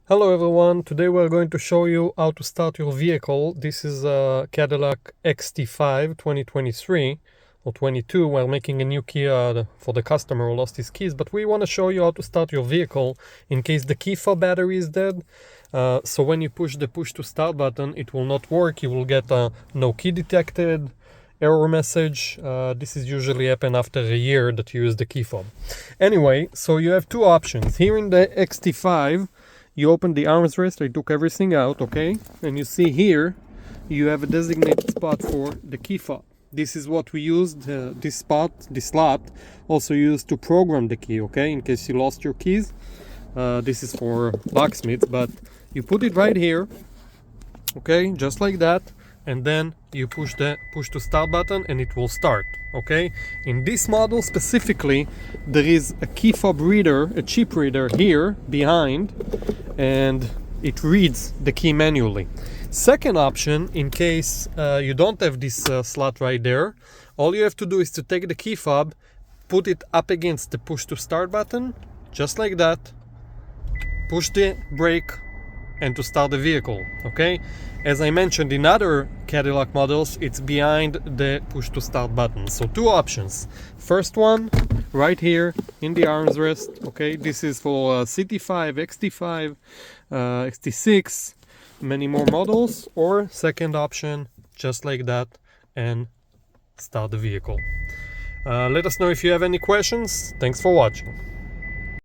Hello everyone, today we're going to show you how to start your vehicle. This is a Cadillac XT5 2023 or 22. We're making a new key for the customer who lost his keys, but we want to show you how to start your vehicle in case the key fob battery is dead. So when you push the push to start button, it will not work. You will get a no key detected error message. This is usually happen after a year that you use the key fob. Anyway, so you have two options. Here in the XT5, you open the armrest, I took everything out, okay? And you see here, you have a designated spot for the key fob. This is what we used, this spot, this slot, also used to program the key, okay? In case you lost your keys. This is for locksmiths, but you put it right here, okay? Just like that. And then you push the push to start button and it will start, okay? In this model specifically, there is a key fob reader, a chip reader here behind, and it reads the key manually. Second option, in case you don't have this slot right there, all you have to do is to take the key fob, put it up against the push to start button, just like that, push the brake, and to start the vehicle, okay? As I mentioned, in other Cadillac models, it's behind the push to start button. So two options. First one, right here in the armrest, okay? This is for CT5, XT5, XT6, many more models. Or second option, just like that, and start the vehicle. Let us know if you have any questions. Thanks for watching.